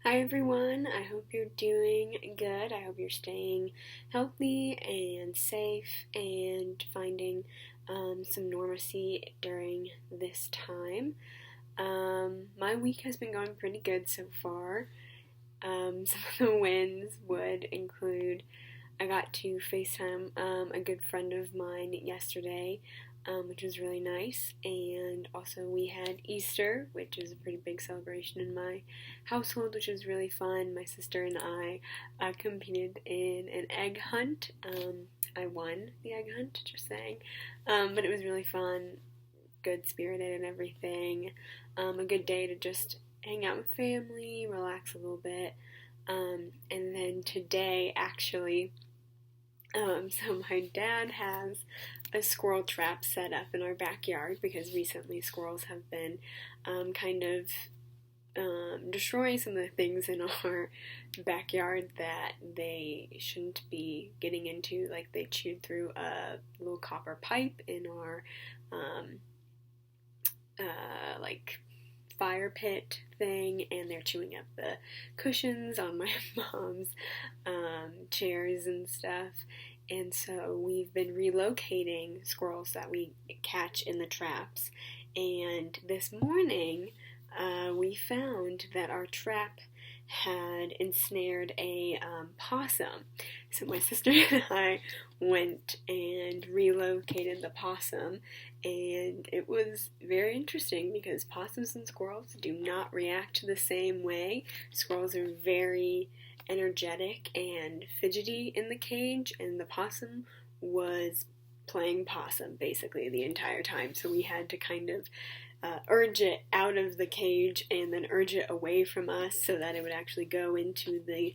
Hi everyone, I hope you're doing good. I hope you're staying healthy and safe and finding some normalcy during this time. My week has been going pretty good so far. Some of the wins would include I got to FaceTime a good friend of mine yesterday, which was really nice. And also, we had Easter, which is a pretty big celebration in my household, which was really fun. My sister and I competed in an egg hunt. I won the egg hunt, just saying. But it was really fun, good spirited and everything. A good day to just hang out with family, relax a little bit. And then today, actually, so my dad has a squirrel trap set up in our backyard because recently squirrels have been kind of destroying some of the things in our backyard that they shouldn't be getting into. Like they chewed through a little copper pipe in our like fire pit thing, and they're chewing up the cushions on my mom's chairs and stuff. And so we've been relocating squirrels that we catch in the traps. And this morning, we found that our trap had ensnared a possum. So my sister and I went and relocated the possum, and it was very interesting because possums and squirrels do not react the same way. Squirrels are very energetic and fidgety in the cage, and the possum was playing possum basically the entire time. So we had to kind of urge it out of the cage and then urge it away from us so that it would actually go into the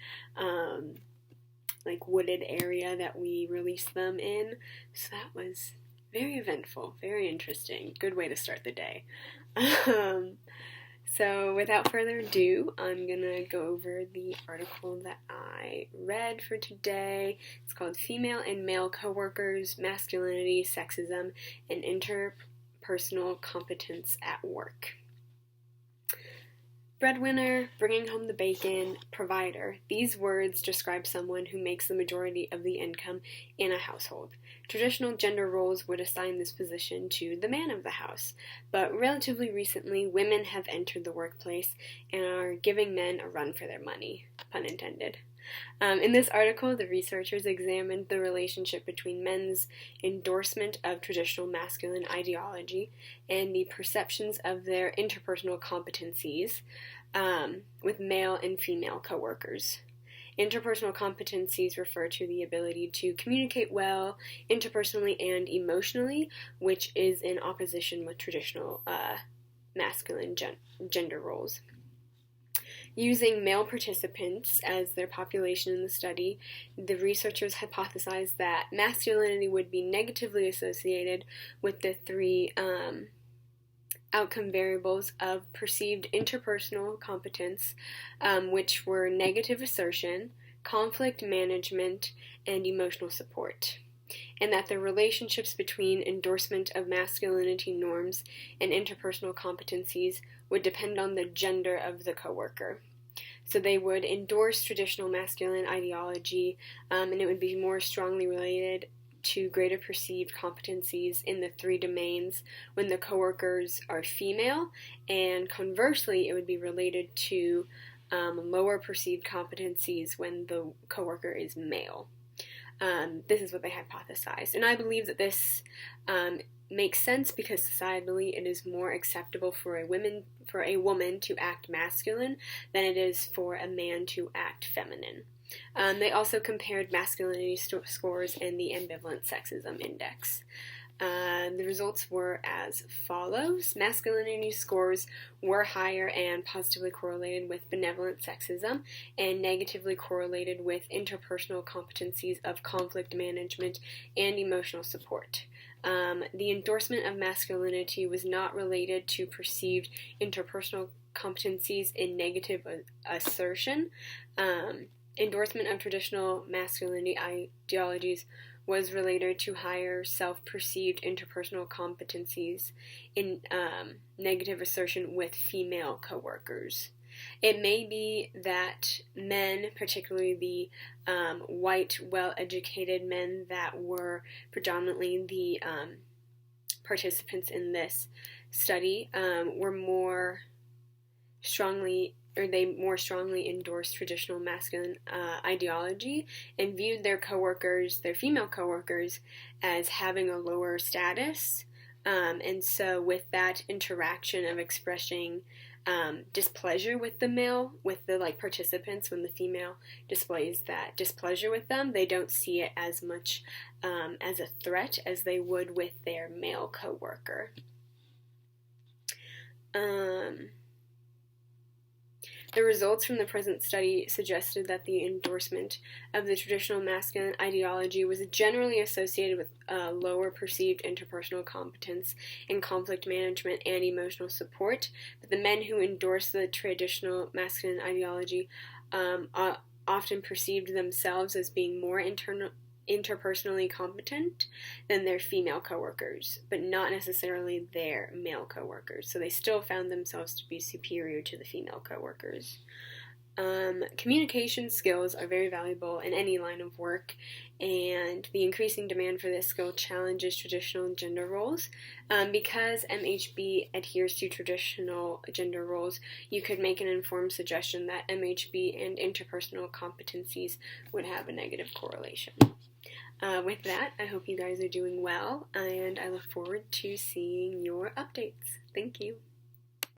like wooded area that we released them in. So that was very eventful, very interesting. Good way to start the day. So without further ado, I'm gonna go over the article that I read for today. It's called Female and Male Coworkers, Masculinity, Sexism, and Interpersonal Competence at Work. Breadwinner, bringing home the bacon, provider. These words describe someone who makes the majority of the income in a household. Traditional gender roles would assign this position to the man of the house, but relatively recently, women have entered the workplace and are giving men a run for their money, pun intended. In this article, the researchers examined the relationship between men's endorsement of traditional masculine ideology and the perceptions of their interpersonal competencies with male and female coworkers. Interpersonal competencies refer to the ability to communicate well interpersonally and emotionally, which is in opposition with traditional masculine gender roles. Using male participants as their population in the study, the researchers hypothesized that masculinity would be negatively associated with the three outcome variables of perceived interpersonal competence, which were negative assertion, conflict management, and emotional support, and that the relationships between endorsement of masculinity norms and interpersonal competencies would depend on the gender of the coworker. So they would endorse traditional masculine ideology, and it would be more strongly related to greater perceived competencies in the three domains when the coworkers are female, and conversely, it would be related to lower perceived competencies when the coworker is male. This is what they hypothesized, and I believe that this makes sense because societally it is more acceptable for a woman to act masculine than it is for a man to act feminine. They also compared masculinity scores and the ambivalent sexism index. The results were as follows. Masculinity scores were higher and positively correlated with benevolent sexism and negatively correlated with interpersonal competencies of conflict management and emotional support. The endorsement of masculinity was not related to perceived interpersonal competencies in negative assertion. Endorsement of traditional masculinity ideologies was related to higher self-perceived interpersonal competencies in negative assertion with female coworkers. It may be that men, particularly the white, well-educated men that were predominantly the participants in this study, were more strongly endorsed traditional masculine ideology and viewed their female coworkers, as having a lower status. And so with that interaction of expressing displeasure with the participants, when the female displays that displeasure with them, they don't see it as much as a threat as they would with their male coworker. The results from the present study suggested that the endorsement of the traditional masculine ideology was generally associated with lower perceived interpersonal competence in conflict management and emotional support, but the men who endorsed the traditional masculine ideology often perceived themselves as being more interpersonally competent than their female coworkers, but not necessarily their male coworkers. So they still found themselves to be superior to the female coworkers. Communication skills are very valuable in any line of work, and the increasing demand for this skill challenges traditional gender roles. Because MHB adheres to traditional gender roles, you could make an informed suggestion that MHB and interpersonal competencies would have a negative correlation. With that, I hope you guys are doing well, and I look forward to seeing your updates. Thank you.